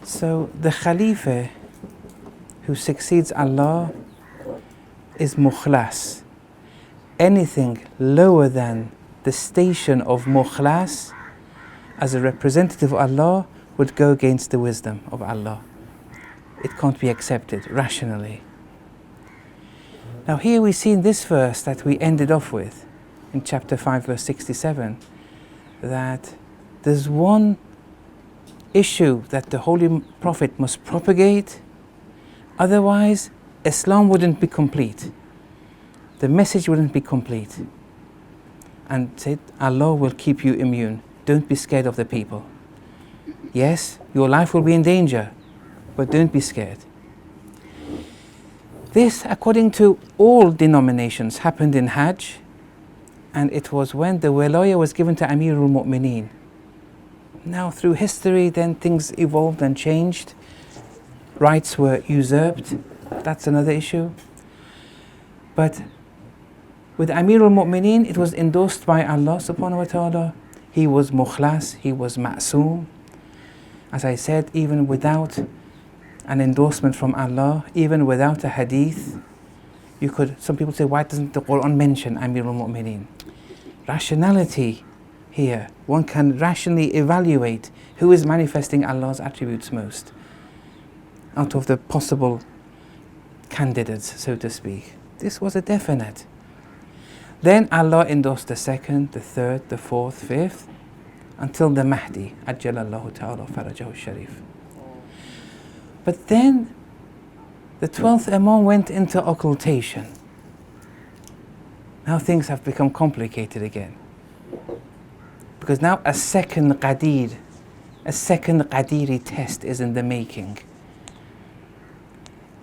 So the Khalifa who succeeds Allah is mukhlas. Anything lower than the station of mukhlas as a representative of Allah would go against the wisdom of Allah. It can't be accepted rationally. Now here we see in this verse that we ended off with, in chapter 5 verse 67, that there's one issue that the Holy Prophet must propagate, otherwise Islam wouldn't be complete. The message wouldn't be complete. And said, Allah will keep you immune. Don't be scared of the people. Yes, your life will be in danger, but don't be scared. This, according to all denominations, happened in Hajj, and it was when the Wilayah was given to Amirul Mu'mineen. Now, through history, then things evolved and changed. Rights were usurped. That's another issue. But with Amirul Mu'mineen, it was endorsed by Allah subhanahu wa ta'ala. He was mukhlas, he was ma'soom. As I said, even without an endorsement from Allah, even without a hadith, some people say, why doesn't the Quran mention Amirul Mu'mineen? Rationality here. One can rationally evaluate who is manifesting Allah's attributes most out of the possible candidates, so to speak. This was a definite. Then Allah endorsed the second, the third, the fourth, fifth, until the Mahdi, Ajjalallahu ta'ala farajahu sharif. But then the 12th Imam went into occultation. Now things have become complicated again. Because now a second Qadiri test is in the making.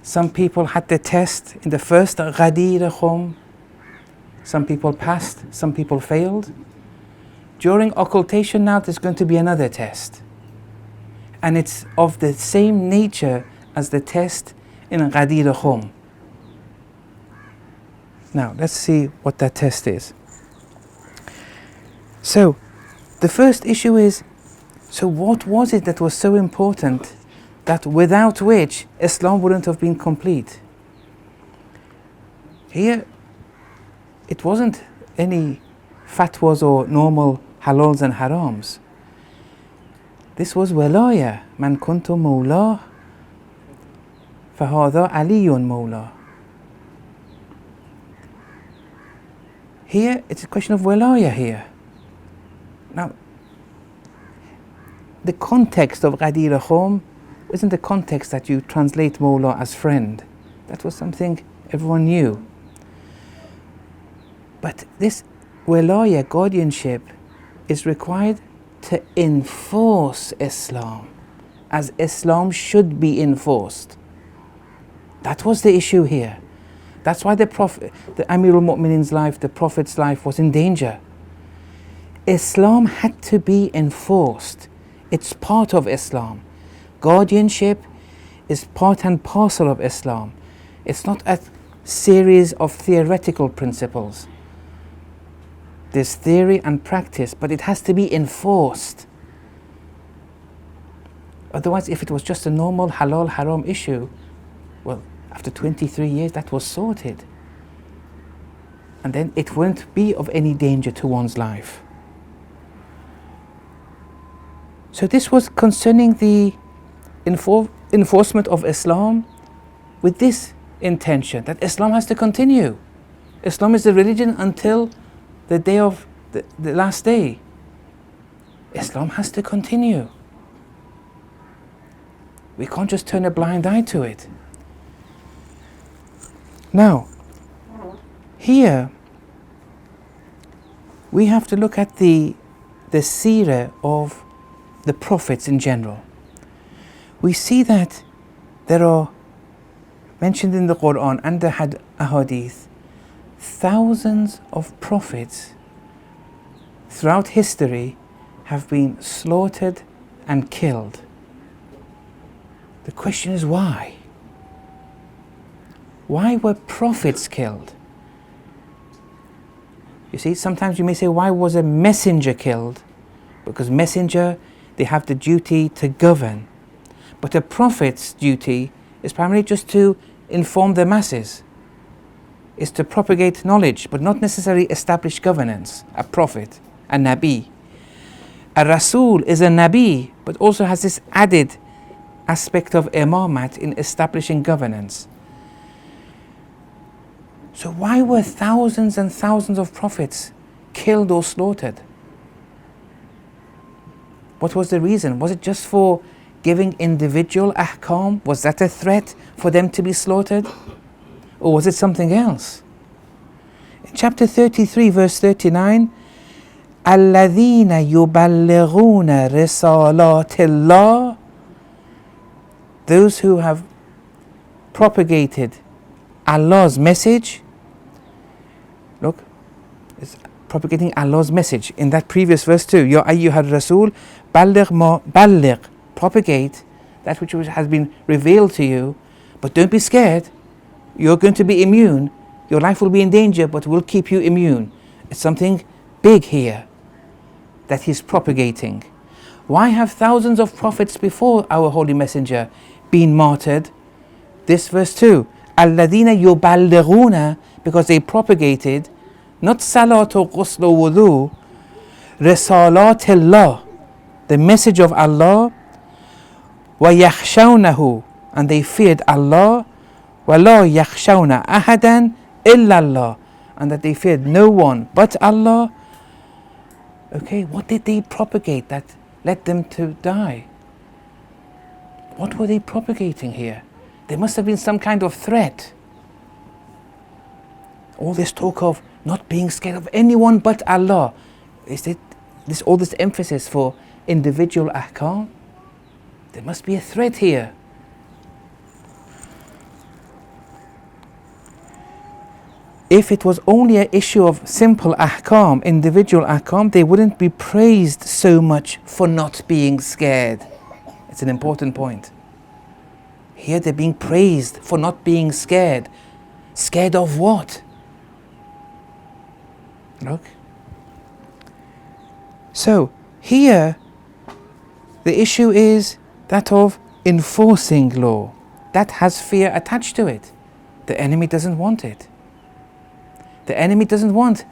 Some people had the test in the first Ghadir Khum. Some people passed, some people failed. During occultation now there's going to be another test. And it's of the same nature as the test in Ghadir Khum. Now let's see what that test is. So the first issue is, so what was it that was so important that without which Islam wouldn't have been complete? Here it wasn't any fatwas or normal halals and harams. This was walaya. Man kuntu mawla fahadha aliyun mawla. Here it's a question of walaya here. Now the context of Ghadir Khum isn't the context that you translate mawla as friend. That was something everyone knew. But this wilayah, guardianship, is required to enforce Islam as Islam should be enforced. That was the issue here. That's why the Amirul Mu'mineen's life, the Prophet's life was in danger. Islam had to be enforced. It's part of Islam. Guardianship is part and parcel of Islam. It's not a series of theoretical principles. There's theory and practice, but it has to be enforced. Otherwise, if it was just a normal halal haram issue, well, after 23 years that was sorted. And then it wouldn't be of any danger to one's life. So this was concerning the enforcement of Islam with this intention, that Islam has to continue. Islam is the religion until the day of the last day. Islam has to continue. We can't just turn a blind eye to it. Now, here we have to look at the seerah of the prophets in general. We see that there are mentioned in the Quran and the Ahadith thousands of prophets throughout history have been slaughtered and killed. The question is why? Why were prophets killed? You see, sometimes you may say, why was a messenger killed? Because messenger, they have the duty to govern. But a prophet's duty is primarily just to inform the masses. Is to propagate knowledge, but not necessarily establish governance. A prophet, a nabi. A rasul is a nabi, but also has this added aspect of imamat in establishing governance. So why were thousands and thousands of prophets killed or slaughtered? What was the reason? Was it just for giving individual ahkam? Was that a threat for them to be slaughtered? Or was it something else? In chapter 33, verse 39, الَّذِينَ يُبَلِّغُونَ رِسَالَاتِ اللَّهِ, those who have propagated Allah's message. Look, it's propagating Allah's message. In that previous verse too, Ya ayyuhar Rasul, balligh, propagate that which has been revealed to you, but don't be scared. You're going to be immune. Your life will be in danger, but we'll keep you immune. It's something big here that he's propagating. Why have thousands of prophets before our holy messenger been martyred? This verse too, الَّذِينَ يُبَلِّغُونَ, because they propagated not salat or ghusl or wudu, risalat Allah, the message of Allah, وَيَخْشَوْنَهُ, and they feared Allah, وَلَا يَخْشَوْنَ أَحَدًا إِلَّا اللَّهِ, and that they feared no one but Allah. Okay, what did they propagate that led them to die? What were they propagating here? There must have been some kind of threat. All this talk of not being scared of anyone but Allah, is it this all this emphasis for individual ahkam? There must be a threat here. If it was only an issue of simple ahkam, individual ahkam, they wouldn't be praised so much for not being scared. It's an important point. Here they're being praised for not being scared. Scared of what? Look. So, here, the issue is that of enforcing law. That has fear attached to it. The enemy doesn't want it. The enemy doesn't want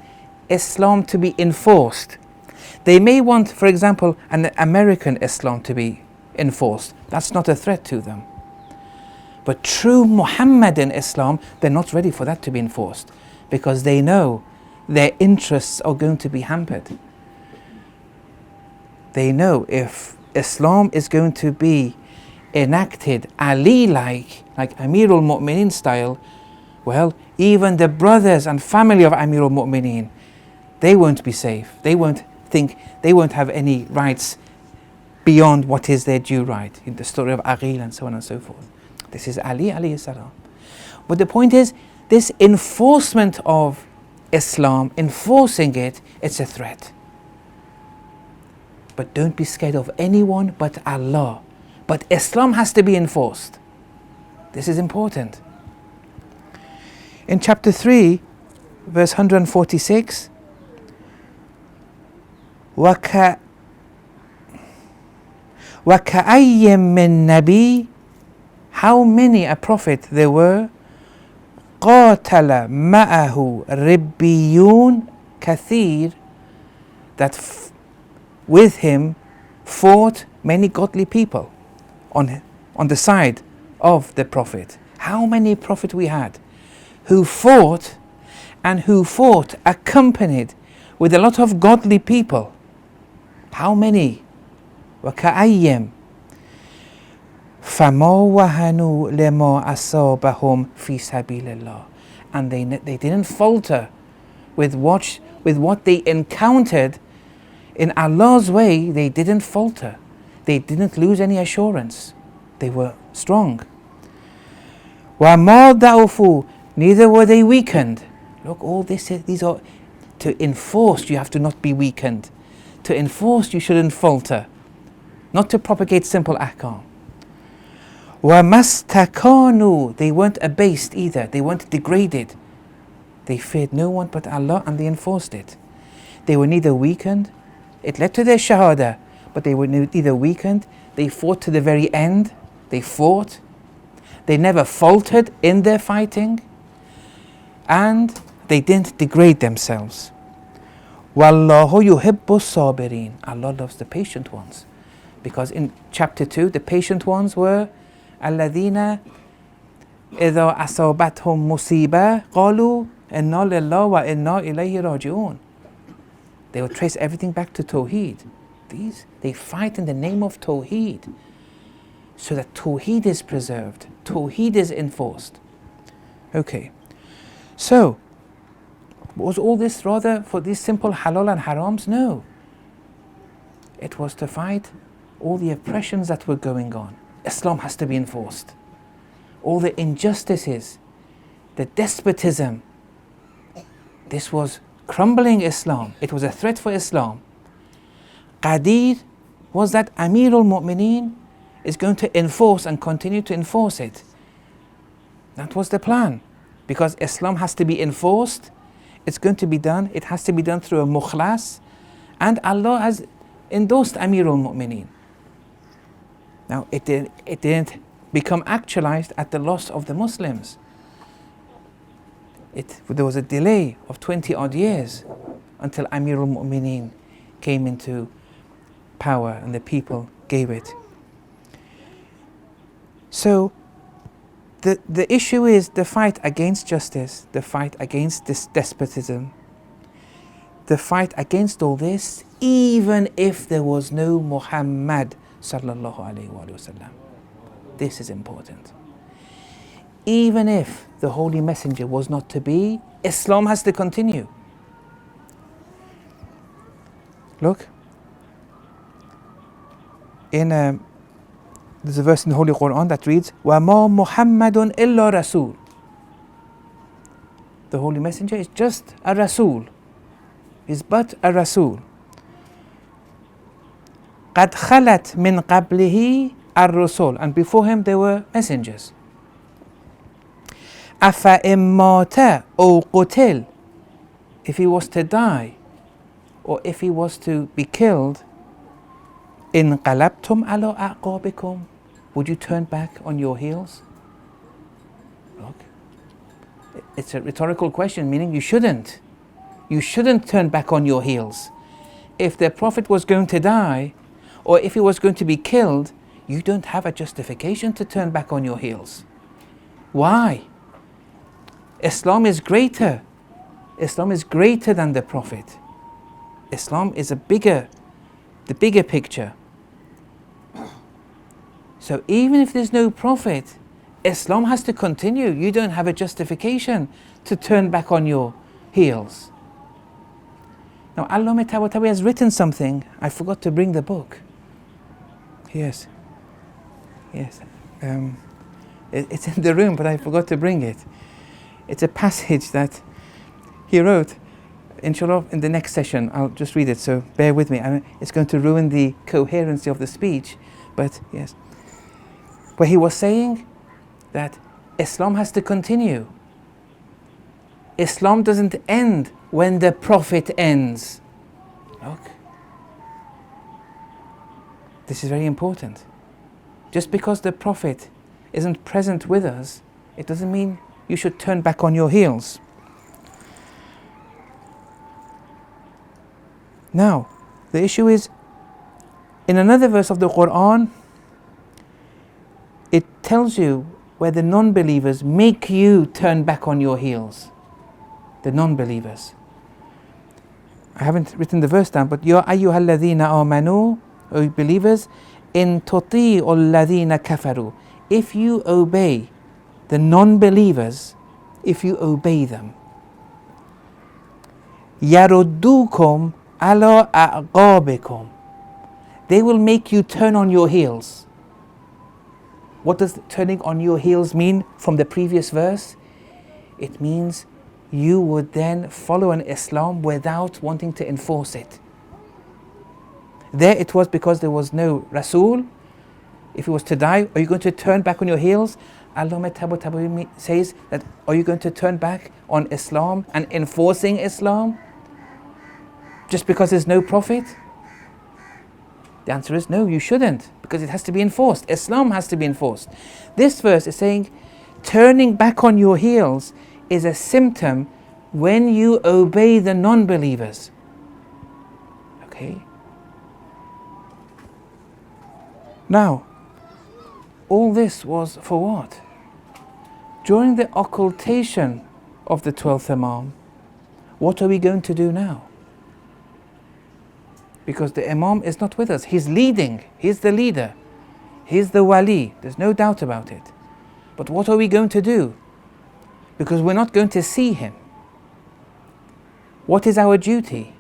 Islam to be enforced. They may want, for example, an American Islam to be enforced. That's not a threat to them. But true Muhammadan Islam, they're not ready for that to be enforced, because they know their interests are going to be hampered. They know if Islam is going to be enacted Ali-like, like Amirul Mu'mineen style, well, even the brothers and family of Amirul Mu'mineen, they won't be safe. They won't have any rights beyond what is their due right. In the story of Aqil and so on and so forth. This is Ali alayhi salam. But the point is, this enforcement of Islam, enforcing it, it's a threat. But don't be scared of anyone but Allah. But Islam has to be enforced. This is important. In chapter 3, verse 146, وَكَأَيٍّ مِّن نَبِيٍّ, how many a prophet there were, قَاتَلَ مَعَهُ رِبِّيُّونَ كَثِيرٌ, that with him fought many godly people on the side of the prophet. How many prophets we had who fought accompanied with a lot of godly people. How many? وَكَأَيِّم فَمَا وَهَنُوا لِمَا أَصَابَهُمْ فِي سَبِيلِ اللَّهِ, and they didn't falter with what they encountered in Allah's way. They didn't falter. They didn't lose any assurance. They were strong. وَمَا ضَعُفُوا, neither were they weakened. Look, all these are to enforce. You have to not be weakened. To enforce, you shouldn't falter. Not to propagate simple ahkam. وَمَسْتَكَانُوا, they weren't abased either. They weren't degraded. They feared no one but Allah, and they enforced it. They were neither weakened. It led to their shahada, but they were neither weakened. They fought to the very end. They fought. They never faltered in their fighting. And they didn't degrade themselves. Wallahu yuhibbu sabirin. Allah loves the patient ones. Because in chapter 2, the patient ones were alladhina idha asabathum musiba qalu inna lillahi wa inna ilayhi raji'un. They will trace everything back to Tawheed. They fight in the name of Tawheed, so that Tawheed is preserved, Tawheed is enforced. Okay, so was all this rather for these simple halal and harams? No. It was to fight all the oppressions that were going on. Islam has to be enforced. All the injustices, the despotism. This was crumbling Islam. It was a threat for Islam. Qadir was that Amirul Mu'mineen is going to enforce and continue to enforce it. That was the plan. Because Islam has to be enforced, it's going to be done, it has to be done through a mukhlas, and Allah has endorsed Amirul Mu'mineen. Now, it didn't become actualized at the loss of the Muslims. There was a delay of 20 odd years until Amirul Mu'mineen came into power and the people gave it. So, the issue is the fight against justice, the fight against this despotism, the fight against all this, even if there was no Muhammad sallallahu alaihi wasallam. This is important. Even if the Holy Messenger was not to be, Islam has to continue. Look, there's a verse in the Holy Quran that reads, وَمَا مُحَمَّدٌ إِلَّا رَسُولٌ. The Holy Messenger is just a Rasul. Is but a Rasul. قَدْ خَلَتْ مِنْ قَبْلِهِ الرُّسُلُ. And before him there were messengers. أَفَإِن مَّاتَ أَوْ قُتِلَ. If he was to die, or if he was to be killed, انقلبتم على أعقابكم. Would you turn back on your heels? Look, it's a rhetorical question, meaning you shouldn't. You shouldn't turn back on your heels. If the Prophet was going to die, or if he was going to be killed, you don't have a justification to turn back on your heels. Why? Islam is greater. Islam is greater than the Prophet. Islam is the bigger picture. So even if there's no Prophet, Islam has to continue. You don't have a justification to turn back on your heels. Now, Allama Tabatawi has written something. I forgot to bring the book. Yes. It's in the room, but I forgot to bring it. It's a passage that he wrote. Inshallah, in the next session, I'll just read it, so bear with me. It's going to ruin the coherency of the speech, but yes. Where he was saying that Islam has to continue. Islam doesn't end when the Prophet ends. Look. This is very important. Just because the Prophet isn't present with us, it doesn't mean you should turn back on your heels. Now, the issue is, in another verse of the Quran, it tells you where the non-believers make you turn back on your heels. The non-believers. I haven't written the verse down, but Ya ayyuhal ladhina amanu, O believers, in tuti'u alladhina kafaru. If you obey the non-believers, if you obey them, yaruddukum ala a'qabikum. They will make you turn on your heels. What does turning on your heels mean from the previous verse? It means you would then follow an Islam without wanting to enforce it. There it was because there was no Rasul. If he was to die, are you going to turn back on your heels? Allama Tabatawi says that, are you going to turn back on Islam and enforcing Islam just because there's no Prophet? The answer is no, you shouldn't, because it has to be enforced. Islam has to be enforced. This verse is saying turning back on your heels is a symptom when you obey the non-believers. Okay? Now, all this was for what? During the occultation of the 12th Imam, what are we going to do now? Because the Imam is not with us. He's leading. He's the leader. He's the wali. There's no doubt about it. But what are we going to do? Because we're not going to see him. What is our duty?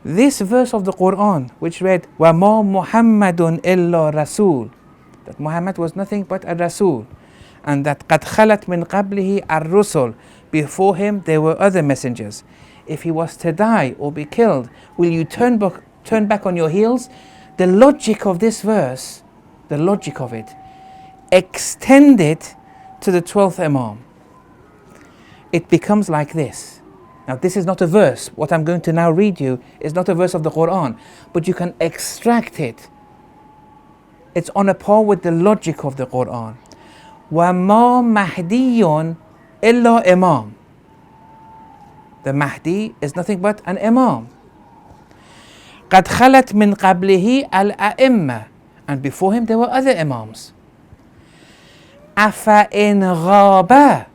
This verse of the Quran, which read, وَمَا مُحَمَّدٌ إِلَّا رَسُولٌ, that Muhammad was nothing but a Rasul, and that قَدْ خَلَتْ مِنْ قَبْلِهِ الرُّسُلُ, before him there were other messengers. If he was to die or be killed, will you turn back on your heels? The logic of this verse, the logic of it, extend it to the 12th Imam. It becomes like this. Now this is not a verse. What I'm going to now read you is not a verse of the Quran, but you can extract it. It's on a par with the logic of the Quran. وَمَا مَهْدِيٌّ إِلَّا إِمَامٌ. The Mahdi is nothing but an Imam. قَدْ خَلَتْ مِنْ قَبْلِهِ الْأَئِمَّةِ, and before him there were other Imams. أَفَإِنْ غَابَ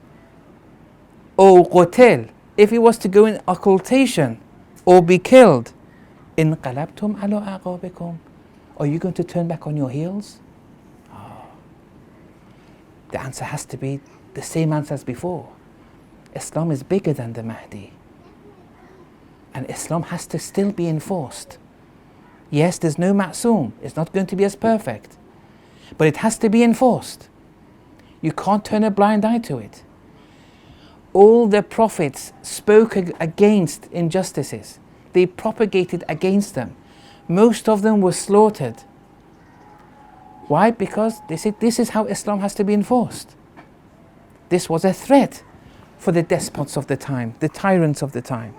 أَوْ قُتِلَ, if he was to go in occultation or be killed, انقلبتم على أعقابكم, are you going to turn back on your heels? Oh. The answer has to be the same answer as before. Islam is bigger than the Mahdi, and Islam has to still be enforced. Yes, there's no ma'soom, it's not going to be as perfect, but it has to be enforced. You can't turn a blind eye to it. All the prophets spoke against injustices. They propagated against them. Most of them were slaughtered. Why? Because they said this is how Islam has to be enforced. This was a threat for the despots of the time, the tyrants of the time.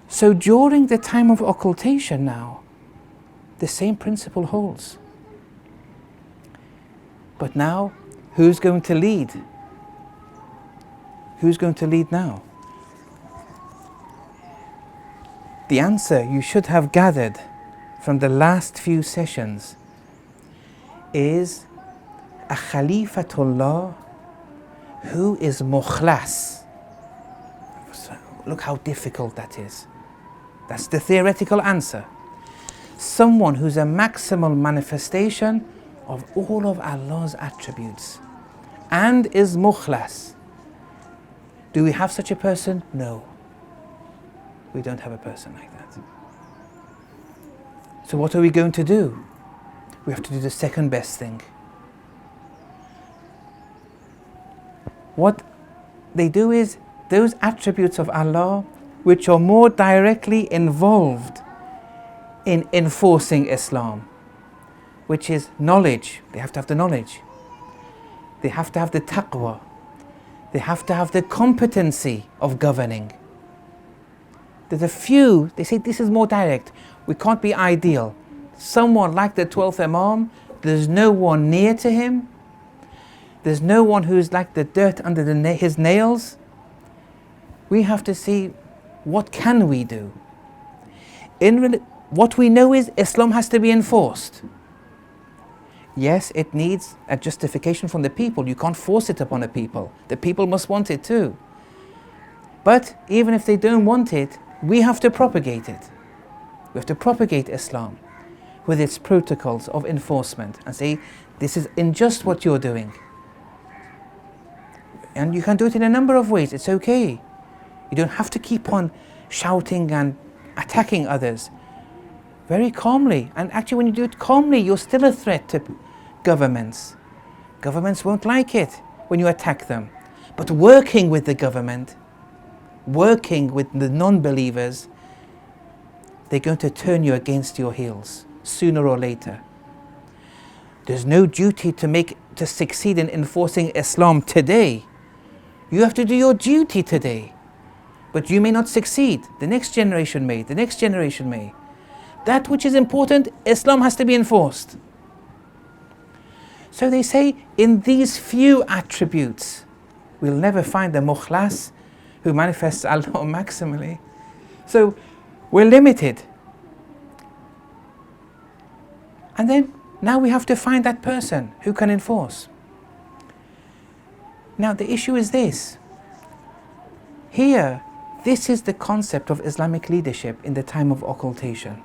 So during the time of occultation now, the same principle holds. But now, who's going to lead? Who's going to lead now? The answer you should have gathered from the last few sessions is a Khalifatullah who is mukhlas. Look how difficult that is. That's the theoretical answer. Someone who's a maximal manifestation of all of Allah's attributes and is mukhlas. Do we have such a person? No. We don't have a person like that. So what are we going to do? We have to do the second best thing. What they do is those attributes of Allah which are more directly involved in enforcing Islam, which is knowledge. They have to have the knowledge. They have to have the taqwa. They have to have the competency of governing. There's a few, they say this is more direct. We can't be ideal. Someone like the 12th Imam, there's no one near to him. There's no one who's like the dirt under his nails. We have to see, what can we do? What we know is Islam has to be enforced. Yes, it needs a justification from the people. You can't force it upon the people. The people must want it too. But even if they don't want it, we have to propagate it. We have to propagate Islam with its protocols of enforcement and say, this is unjust what you're doing. And you can do it in a number of ways. It's okay. You don't have to keep on shouting and attacking others. Very calmly. And actually when you do it calmly, you're still a threat to governments. Governments won't like it when you attack them. But working with the government, working with the non-believers, they're going to turn you against your heels sooner or later. There's no duty to succeed in enforcing Islam today. You have to do your duty today. But you may not succeed. The next generation may. The next generation may. That which is important, Islam has to be enforced. So they say, in these few attributes, we'll never find a mukhlas who manifests Allah maximally. So we're limited. And then now we have to find that person who can enforce. Now the issue is this. Here, this is the concept of Islamic leadership in the time of occultation.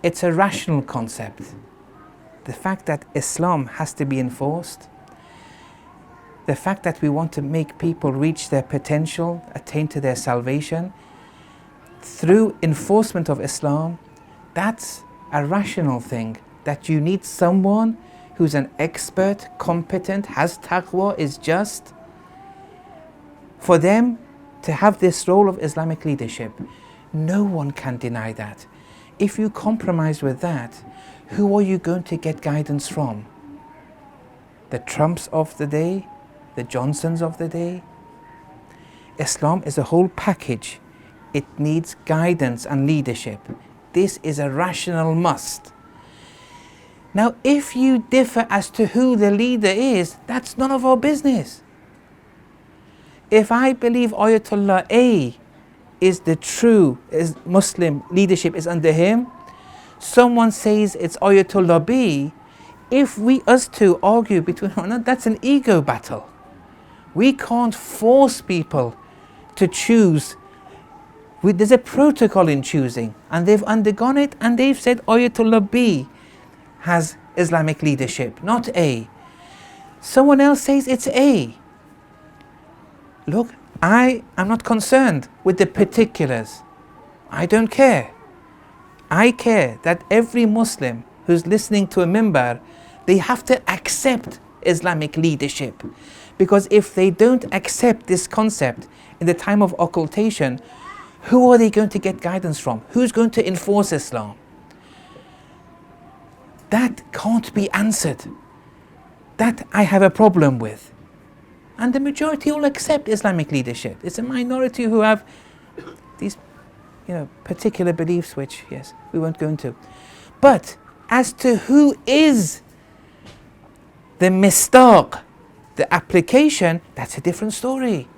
It's a rational concept. The fact that Islam has to be enforced, the fact that we want to make people reach their potential, attain to their salvation, through enforcement of Islam, that's a rational thing. That you need someone who's an expert, competent, has taqwa, is just, for them to have this role of Islamic leadership. No one can deny that. If you compromise with that, who are you going to get guidance from? The Trumps of the day? The Johnsons of the day? Islam is a whole package. It needs guidance and leadership. This is a rational must. Now, if you differ as to who the leader is, that's none of our business. If I believe Ayatollah A is the true Muslim leadership is under him, someone says it's Ayatollah B, if us two argue between one another, that's an ego battle. We can't force people to choose. There's a protocol in choosing, and they've undergone it, and they've said Ayatollah B has Islamic leadership, not A. Someone else says it's A. Look, I am not concerned with the particulars. I don't care. I care that every Muslim who's listening to a minbar, they have to accept Islamic leadership. Because if they don't accept this concept in the time of occultation, who are they going to get guidance from? Who's going to enforce Islam? That can't be answered. That I have a problem with. And the majority all accept Islamic leadership. It's a minority who have these, particular beliefs, which, yes, we won't go into. But as to who is the mistaq, the application, that's a different story.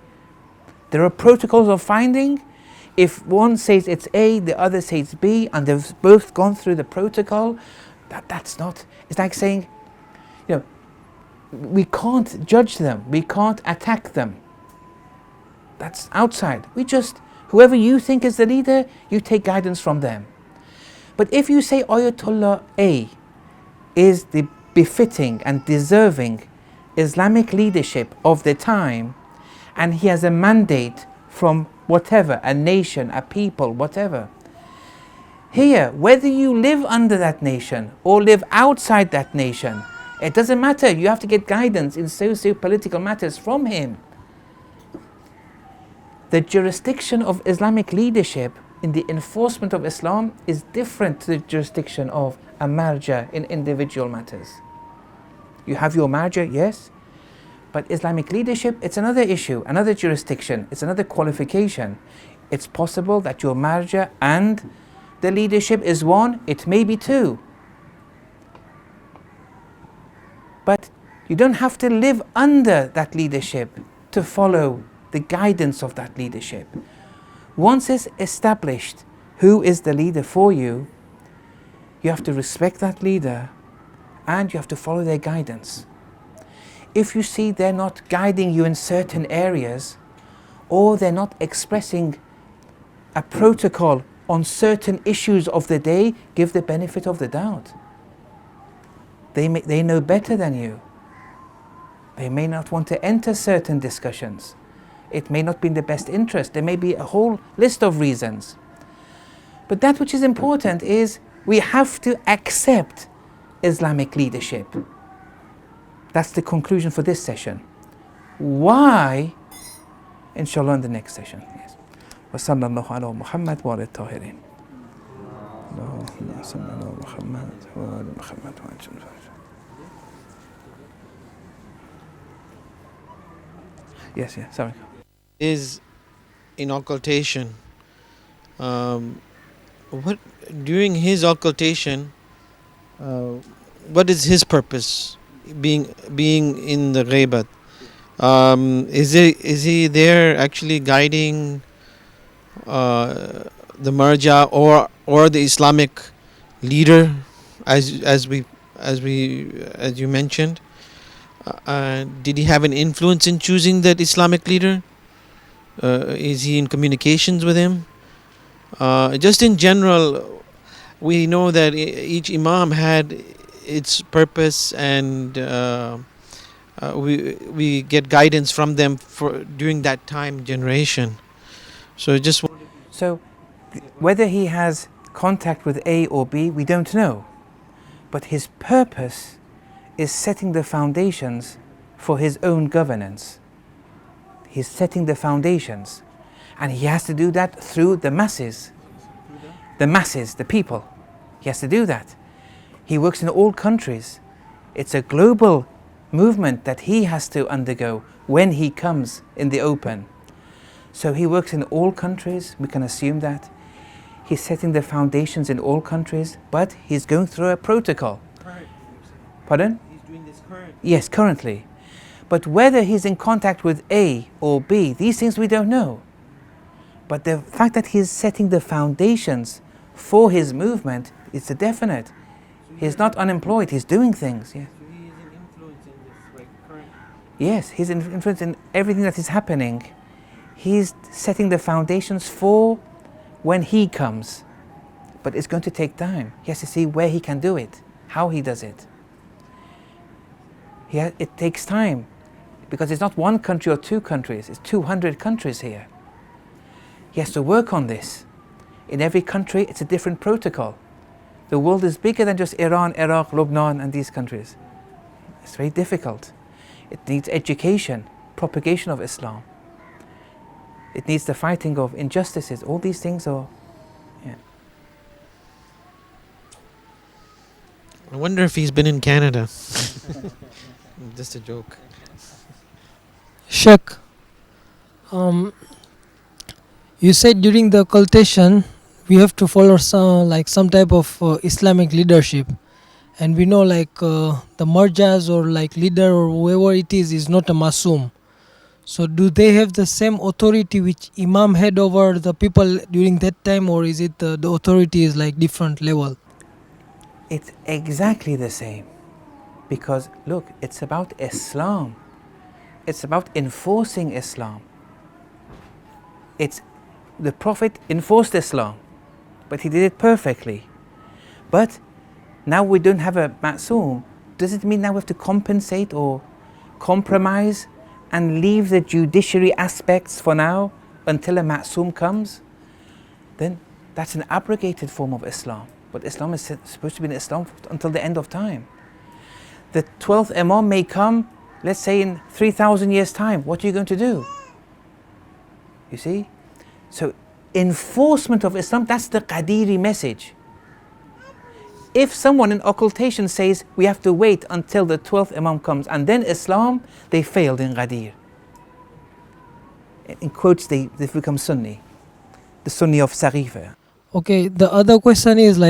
There are protocols of finding. If one says it's A, the other says B, and they've both gone through the protocol, that's not, it's like saying, we can't judge them, we can't attack them. That's outside. Whoever you think is the leader, you take guidance from them. But if you say Ayatollah A is the befitting and deserving Islamic leadership of the time, and he has a mandate from whatever, a nation, a people, whatever. Here, whether you live under that nation or live outside that nation, it doesn't matter. You have to get guidance in socio-political matters from him. The jurisdiction of Islamic leadership in the enforcement of Islam is different to the jurisdiction of a marja in individual matters. You have your marja, yes, but Islamic leadership, it's another issue, another jurisdiction, it's another qualification. It's possible that your marja and the leadership is one, it may be two. But you don't have to live under that leadership to follow the guidance of that leadership. Once it's established who is the leader for you, you have to respect that leader and you have to follow their guidance. If you see they're not guiding you in certain areas, or they're not expressing a protocol on certain issues of the day, give the benefit of the doubt. They know better than you. They may not want to enter certain discussions. It may not be in the best interest. There may be a whole list of reasons. But that which is important is we have to accept Islamic leadership. That's the conclusion for this session. Why? Inshallah in the next session. Yes. وصلى الله على محمد وعلى الطاهرين. اللهم صل على محمد وعلى محمد وعلى Yes, sorry. Is in occultation, what during his occultation, what is his purpose being in the ghaibat? Is he there actually guiding the marja or the Islamic leader, as you mentioned? Did he have an influence in choosing that Islamic leader? Is he in communications with him? Just in general, we know that each Imam had its purpose, and we get guidance from them for during that time generation. So just So whether he has contact with A or B, we don't know. But his purpose is setting the foundations for his own governance. He's setting the foundations. And he has to do that through the masses. The masses, the people. He has to do that. He works in all countries. It's a global movement that he has to undergo when he comes in the open. So he works in all countries, we can assume that. He's setting the foundations in all countries, but he's going through a protocol. Pardon? he's doing this currently. Yes, currently. But whether he's in contact with A or B, these things we don't know. But the fact that he's setting the foundations for his movement is a definite. He's not unemployed, he's doing things. Yeah. So he is an influence in this, like, current. Yes, he's an influence in everything that is happening. He's setting the foundations for when he comes. But it's going to take time. He has to see where he can do it, how he does it. It takes time, because it's not one country or two countries, it's 200 countries here. He has to work on this. In every country, it's a different protocol. The world is bigger than just Iran, Iraq, Lebanon, and these countries. It's very difficult. It needs education, propagation of Islam. It needs the fighting of injustices. All these things are, yeah. I wonder if he's been in Canada. Just a joke. Sheikh, you said during the occultation we have to follow some type of Islamic leadership, and we know the marjas or leader or whoever it is not a masum. So do they have the same authority which Imam had over the people during that time, or is it the authority is different level? It's exactly the same. Because look, it's about Islam. It's about enforcing Islam. The Prophet enforced Islam, but he did it perfectly. But now we don't have a ma'soom. Does it mean now we have to compensate or compromise and leave the judiciary aspects for now until a ma'soom comes? Then that's an abrogated form of Islam. But Islam is supposed to be in Islam until the end of time. The 12th Imam may come, let's say in 3,000 years' time. What are you going to do? You see? So enforcement of Islam, that's the Qadiri message. If someone in occultation says we have to wait until the 12th Imam comes and then Islam, they failed in Qadir. In quotes, they become Sunni. The Sunni of Sarifa. Okay, the other question is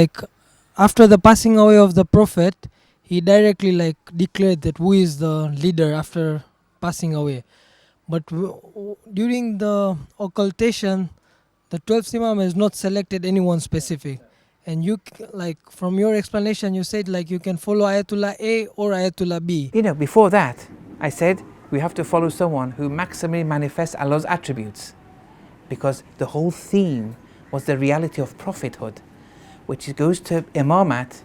after the passing away of the Prophet, he directly declared that who is the leader after passing away. But during the occultation, the 12th Imam has not selected anyone specific. And you, from your explanation, you said you can follow Ayatollah A or Ayatollah B. Before that, I said we have to follow someone who maximally manifests Allah's attributes. Because the whole theme was the reality of prophethood, which goes to imamat,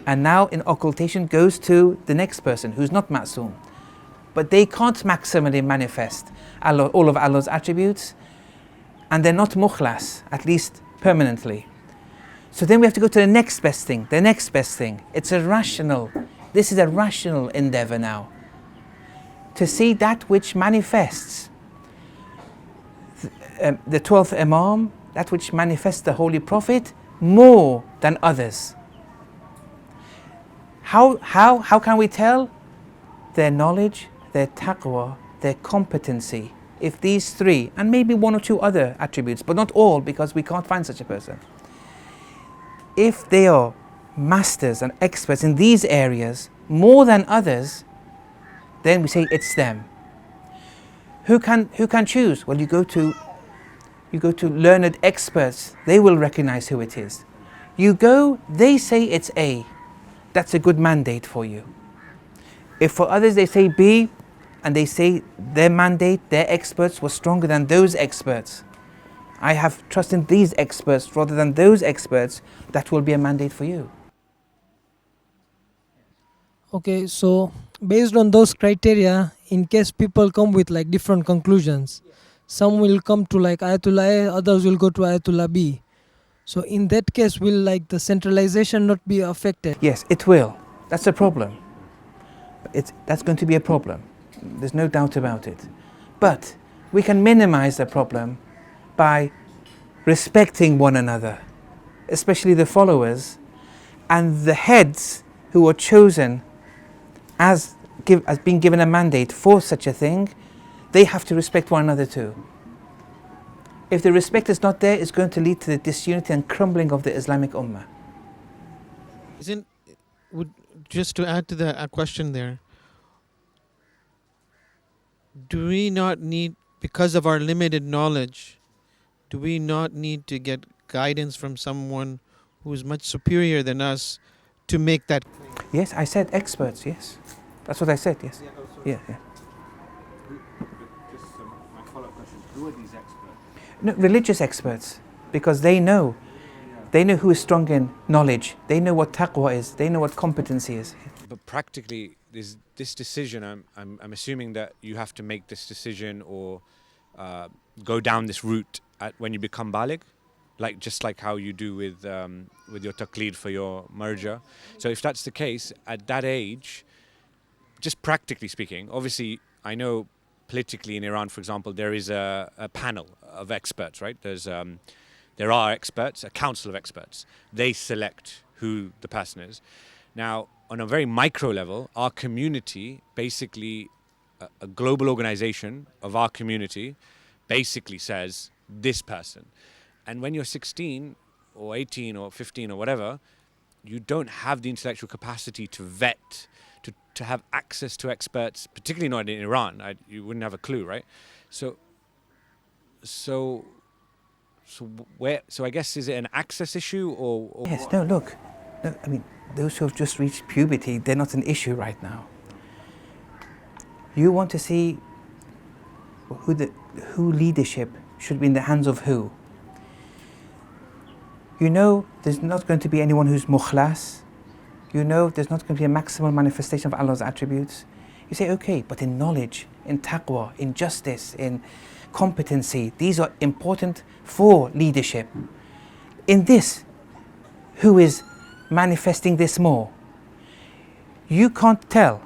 and now in occultation goes to the next person who's not ma'soom. But they can't maximally manifest all of Allah's attributes, and they're not mukhlas, at least permanently. So then we have to go to the next best thing, the next best thing. This is a rational endeavor now. To see that which manifests the 12th Imam, that which manifests the Holy Prophet more than others. How can we tell? Their knowledge, their taqwa, their competency. If these three, and maybe one or two other attributes, but not all, because we can't find such a person. if they are masters and experts in these areas more than others, then we say it's them. Who can choose? Well, you go to learned experts, they will recognize who it is. You go, they say it's A, that's a good mandate for you. If for others they say B, and they say their mandate, their experts was stronger than those experts, I have trust in these experts rather than those experts, that will be a mandate for you. Okay, so based on those criteria, in case people come with like different conclusions, some will come to like Ayatollah A, others will go to Ayatollah B. So in that case, will like the centralization not be affected? Yes, it will. That's a problem. That's going to be a problem. There's no doubt about it. But we can minimize the problem by respecting one another, especially the followers and the heads who are chosen as being given a mandate for such a thing. They have to respect one another too. If the respect is not there, it's going to lead to the disunity and crumbling of the Islamic Ummah. Just to add to the question there, do we not need, because of our limited knowledge, do we not need to get guidance from someone who is much superior than us to make that claim? Yes, I said experts, yes. That's what I said, yes. Yeah. Just my follow-up question, who are these experts? No, religious experts, because they know. They know who is strong in knowledge. They know what taqwa is. They know what competency is. But practically, this decision, I'm assuming that you have to make this decision or go down this route when you become baligh, just like how you do with your taqleed for your merger. So if that's the case, at that age, just practically speaking, obviously I know politically in Iran, for example, there is a panel of experts, right? There are experts, a council of experts. They select who the person is. Now, on a very micro level, our community, basically a global organization of our community, basically says this person. And when you're 16 or 18 or 15 or whatever, you don't have the intellectual capacity to vet, to have access to experts, particularly not in Iran. You wouldn't have a clue, right? So I guess, is it an access issue or Yes, what? no, look. No, I mean, those who have just reached puberty, they're not an issue right now. You want to see who leadership should be in the hands of who. You know there's not going to be anyone who's mukhlas. You know there's not going to be a maximal manifestation of Allah's attributes. You say, okay, but in knowledge, in taqwa, in justice, in competency, these are important for leadership. In this, who is manifesting this more? You can't tell.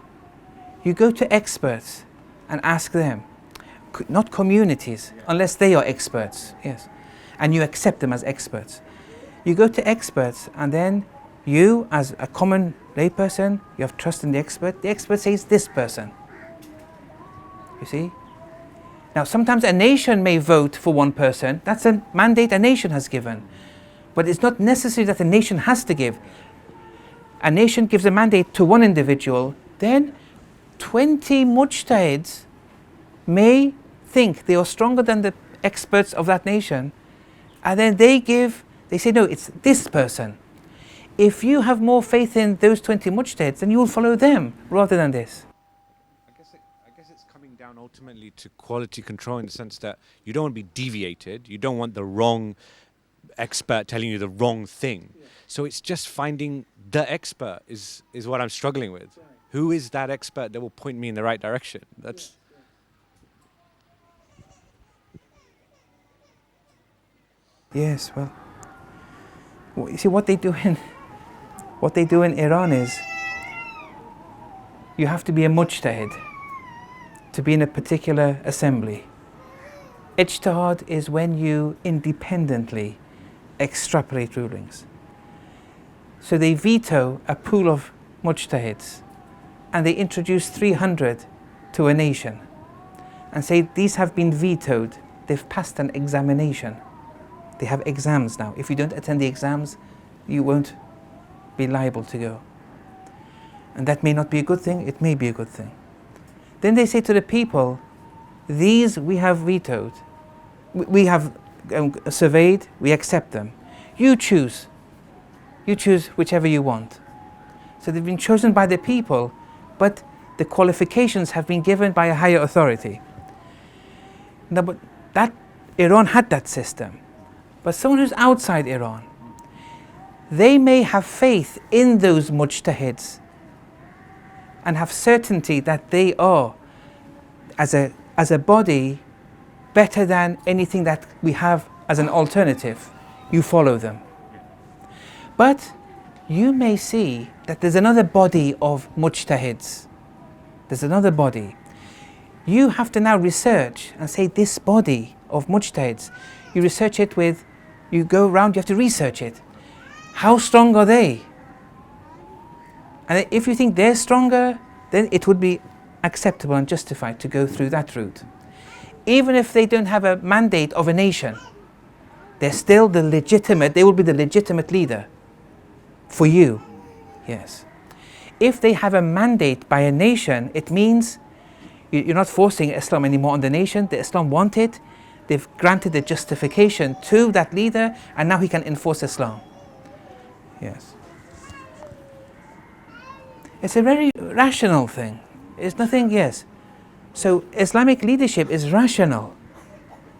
You go to experts and ask them, not communities, unless they are experts, yes, and you accept them as experts. You go to experts, and then you, as a common layperson, you have trust in the expert says this person. You see? Now, sometimes a nation may vote for one person. That's a mandate a nation has given. But it's not necessary that a nation has to give. A nation gives a mandate to one individual, then 20 mujtahids may think they are stronger than the experts of that nation, and then they say, no, it's this person. If you have more faith in those 20 mujtahids, then you will follow them rather than this. I guess it's coming down ultimately to quality control, in the sense that you don't want to be deviated. You don't want the wrong expert telling you the wrong thing. Yeah. So it's just finding the expert is what I'm struggling with. Right. Who is that expert that will point me in the right direction? That's Yes, well, you see what they do in Iran is, you have to be a mujtahid to be in a particular assembly. Ijtihad is when you independently extrapolate rulings. So they veto a pool of mujtahids and they introduce 300 to a nation and say these have been vetoed, they've passed an examination. They have exams now. If you don't attend the exams, you won't be liable to go. And that may not be a good thing, it may be a good thing. Then they say to the people, these we have vetoed, we have surveyed, we accept them. You choose whichever you want. So they've been chosen by the people, but the qualifications have been given by a higher authority. Now, but that Iran had that system. But someone who's outside Iran, they may have faith in those mujtahids and have certainty that they are, as a body, better than anything that we have as an alternative. You follow them. But you may see that there's another body of mujtahids. There's another body. You have to now research and say, this body of mujtahids, you research it with, you go around, you have to research it. How strong are they? And if you think they're stronger, then it would be acceptable and justified to go through that route. Even if they don't have a mandate of a nation, they're still the legitimate, they will be the legitimate leader for you. Yes. If they have a mandate by a nation, it means you're not forcing Islam anymore on the nation. The Islam want it. They've granted the justification to that leader, and now he can enforce Islam. Yes. It's a very rational thing. It's nothing, yes. So Islamic leadership is rational.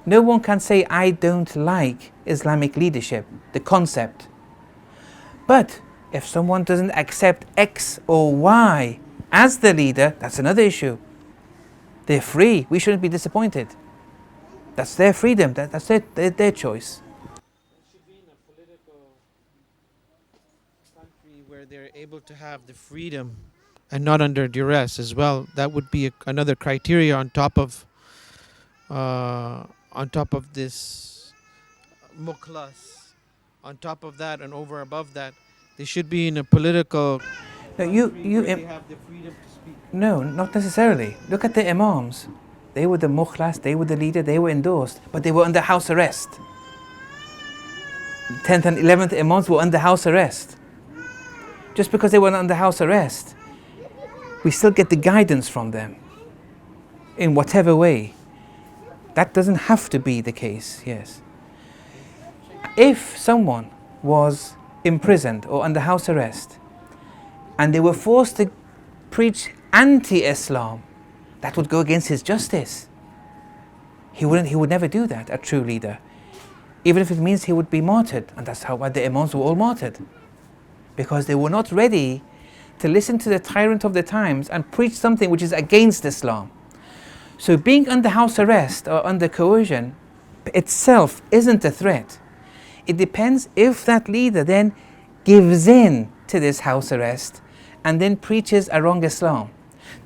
No one can say, I don't like Islamic leadership, the concept. But if someone doesn't accept X or Y as the leader, that's another issue. They're free. We shouldn't be disappointed. That's their freedom. That's their choice. It should be in a political country where they're able to have the freedom and not under duress as well. That would be another criteria on top of this mukhlas. On top of that and over above that, they should be in a political No, where they have the freedom to speak. No, not necessarily. Look at the Imams. They were the mukhlas, they were the leader, they were endorsed, but they were under house arrest. 10th and 11th Imams were under house arrest. Just because they were under house arrest, we still get the guidance from them in whatever way. That doesn't have to be the case, yes. If someone was imprisoned or under house arrest and they were forced to preach anti-Islam, that would go against his justice. He would never do that, a true leader. Even if it means he would be martyred, and that's why the Imams were all martyred. Because they were not ready to listen to the tyrant of the times and preach something which is against Islam. So being under house arrest or under coercion itself isn't a threat. It depends if that leader then gives in to this house arrest and then preaches a wrong Islam.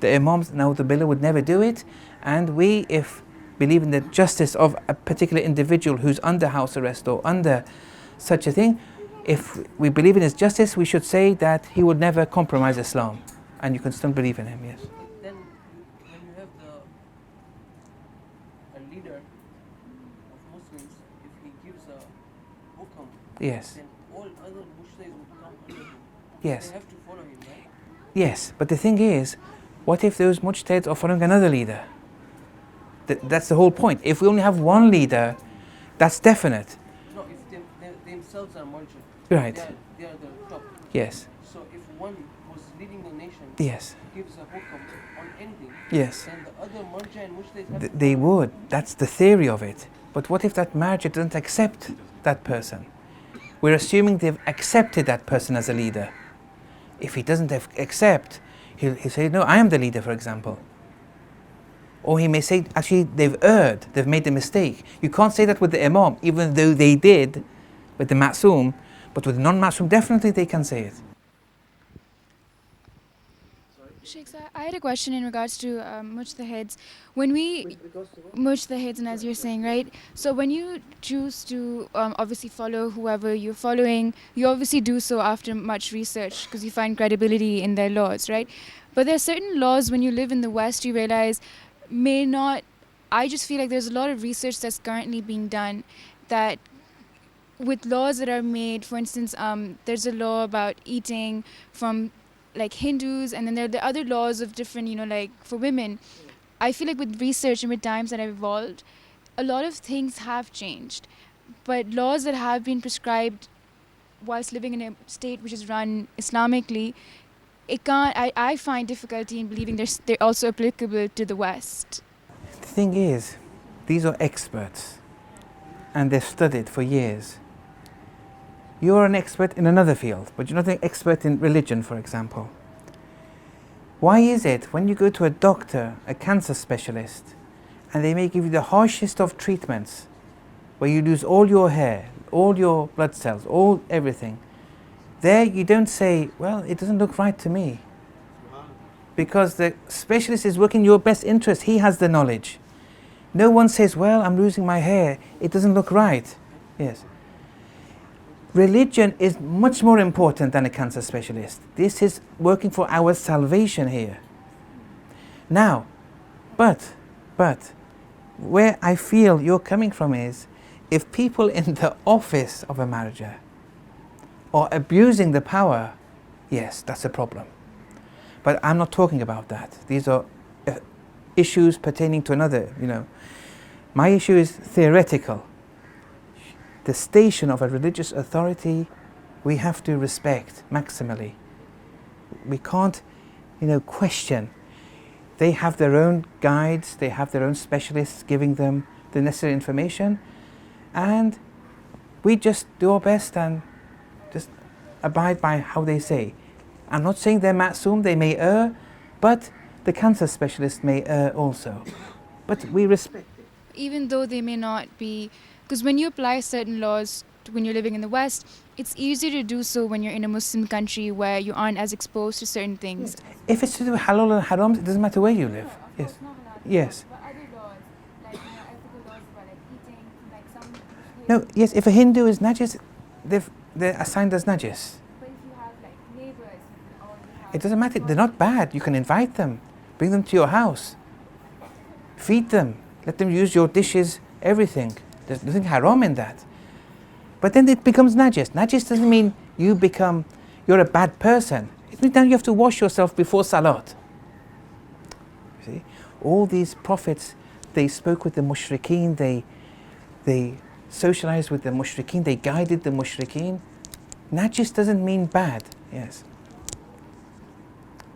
The Imams, na'udhu would never do it, and we, if believe in the justice of a particular individual who's under house arrest or under such a thing, if we believe in his justice, we should say that he would never compromise Islam, and you can still believe in him, yes. Then when you have a leader of Muslims, if he gives a hukam, Yes. then all other mujtahids would come under him. Yes. They have to follow him, right? Yes, but the thing is, what if those mujtahids are following another leader? That's the whole point. If we only have one leader, that's definite. No, if they themselves are murji. Right. They are the top. Yes. So if one who's leading the nation Yes. gives a hukam on anything, Yes. then the other marja and mujtahids have to They follow. would. That's the theory of it. But what if that marja doesn't accept that person? We're assuming they've accepted that person as a leader. If he doesn't accept, he'll say, no, I am the leader, for example. Or he may say, actually, they've erred, they've made a mistake. You can't say that with the Imam, even though they did with the Ma'soom, but with the non-Ma'soom, definitely they can say it. Sheikh, sir, I had a question in regards to mujtahids. When we mujtahids, and as you're saying, right? So when you choose to obviously follow whoever you're following, you obviously do so after much research because you find credibility in their laws, right? But there are certain laws when you live in the West, you realize may not. I just feel like there's a lot of research that's currently being done that with laws that are made, for instance, there's a law about eating from like Hindus, and then there are the other laws of different, like for women. I feel like with research and with times that have evolved, a lot of things have changed. But laws that have been prescribed whilst living in a state which is run Islamically, I find difficulty in believing they're also applicable to the West. The thing is, these are experts and they've studied for years. You're an expert in another field, but you're not an expert in religion, for example. Why is it when you go to a doctor, a cancer specialist, and they may give you the harshest of treatments, where you lose all your hair, all your blood cells, everything, there you don't say, well, it doesn't look right to me. Because the specialist is working in your best interest, he has the knowledge. No one says, well, I'm losing my hair, it doesn't look right. Yes. Religion is much more important than a cancer specialist. This is working for our salvation here. Now, but, where I feel you're coming from is, if people in the office of a manager are abusing the power, yes, that's a problem. But I'm not talking about that. These are issues pertaining to another, My issue is theoretical. The station of a religious authority, we have to respect maximally. We can't, question. They have their own guides, they have their own specialists giving them the necessary information, and we just do our best and just abide by how they say. I'm not saying they're ma'soom, they may err, but the cancer specialist may err also. But we respect it. Even though they may not be, because when you apply certain laws when you're living in the West, it's easier to do so when you're in a Muslim country where you aren't as exposed to certain things. If it's to do with halal and haram, it doesn't matter where you live. Yes. Yes. But other laws, like ethical laws about eating, like some. No. Yes. If a Hindu is najis, they're assigned as najis. But if you have neighbors, or you have. It doesn't matter. They're not bad. You can invite them, bring them to your house, feed them, let them use your dishes, everything. There's nothing haram in that. But then it becomes najis. Najis doesn't mean you're a bad person. It means now you have to wash yourself before salat. You see? All these prophets, they spoke with the mushrikeen, they socialized with the mushrikeen, they guided the mushrikeen. Najis doesn't mean bad, yes.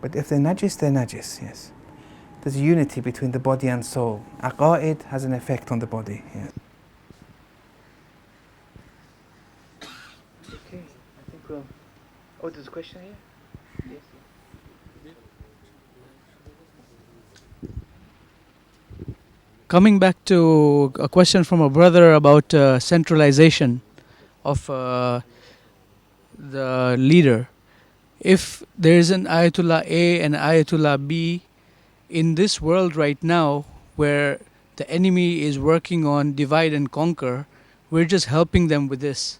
But if they're najis, yes. There's unity between the body and soul. Aqa'id has an effect on the body, yes. Okay, I think we'll... Oh, there's a question here? Yes. Coming back to a question from a brother about centralization of the leader. If there is an Ayatollah A and Ayatollah B in this world right now where the enemy is working on divide and conquer, we're just helping them with this.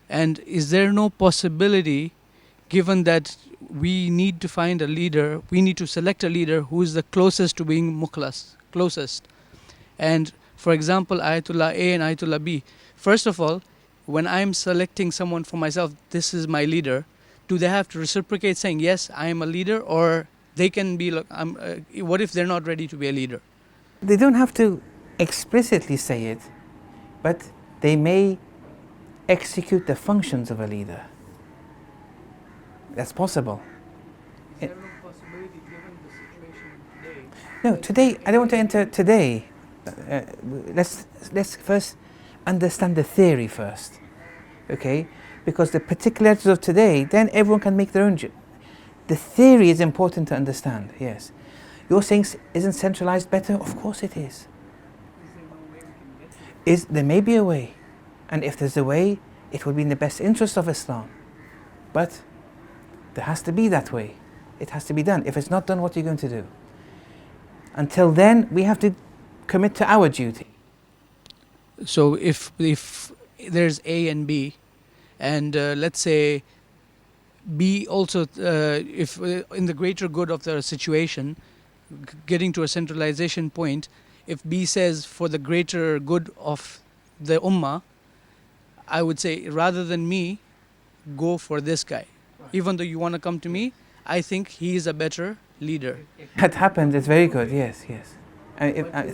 And is there no possibility, given that we need to find a leader, we need to select a leader who is the closest to being mukhlas, closest. And for example, Ayatollah A and Ayatollah B. First of all, when I'm selecting someone for myself, this is my leader, do they have to reciprocate saying, yes, I am a leader, or they can be, what if they're not ready to be a leader? They don't have to explicitly say it, but they may execute the functions of a leader. That's possible. Is there no possibility given the situation today? No, today, I don't want to enter today. Let's first understand the theory first, okay? Because the particularities of today, then everyone can make their own. The theory is important to understand, yes. You're saying, isn't centralized better? Of course it is. Is there no way we can get to it? There may be a way, and if there's a way, it will be in the best interest of Islam. But there has to be that way. It has to be done. If it's not done, what are you going to do? Until then, we have to commit to our duty. So if there's A and B, and let's say B also, if in the greater good of the situation, getting to a centralization point, if B says for the greater good of the ummah, I would say rather than me, go for this guy. Even though you want to come to me, I think he is a better leader. That happened, it's very good, yes, yes.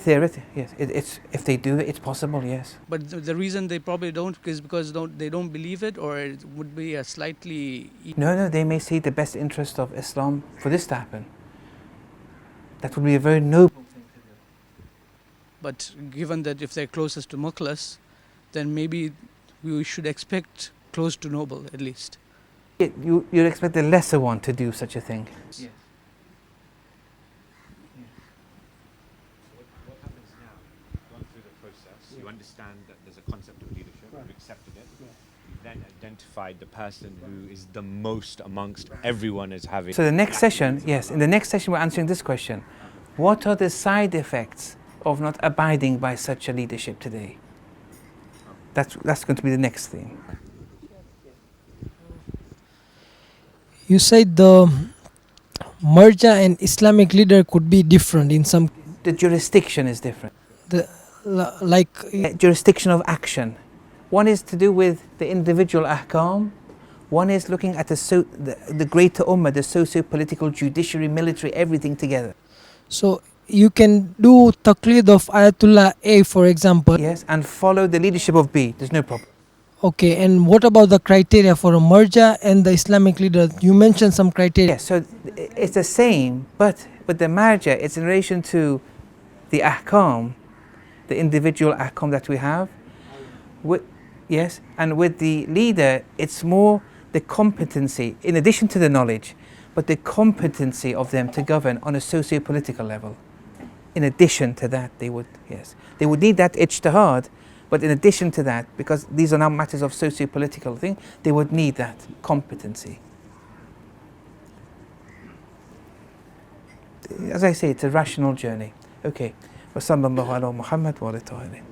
Theoretically, yes. It's if they do it, it's possible, yes. But the reason they probably don't is because they don't believe it, or it would be a slightly... No, they may see the best interest of Islam for this to happen. That would be a very noble thing to do. But given that if they're closest to Mukhlas, then maybe we should expect close to noble at least. You'd expect the lesser one to do such a thing. Yes. What happens now? You've gone through the process. You understand that there's a concept of leadership. You've accepted it. You've then identified the person who is the most amongst everyone is having. So the next session, yes, in the next session we're answering this question. What are the side effects of not abiding by such a leadership today? That's going to be the next theme. You said the Marja and Islamic leader could be different in some, The jurisdiction is different. like Jurisdiction of action. One is to do with the individual ahkam. One is looking at the greater ummah, the socio-political, judiciary, military, everything together. so you can do taqlid of Ayatollah A, for example. Yes, and follow the leadership of B. There's no problem. Okay, and what about the criteria for a Marja and the Islamic leader? You mentioned some criteria. Yes, so it's the same, but with the marja, it's in relation to the ahkam, the individual ahkam that we have. Yes, and with the leader, it's more the competency, in addition to the knowledge, but the competency of them to govern on a socio-political level. In addition to that, they would need that ijtihad, but in addition to that, because these are now matters of socio-political thing, they would need that competency. As I say, it's a rational journey. Okay. وصلى الله على محمد وعلى آله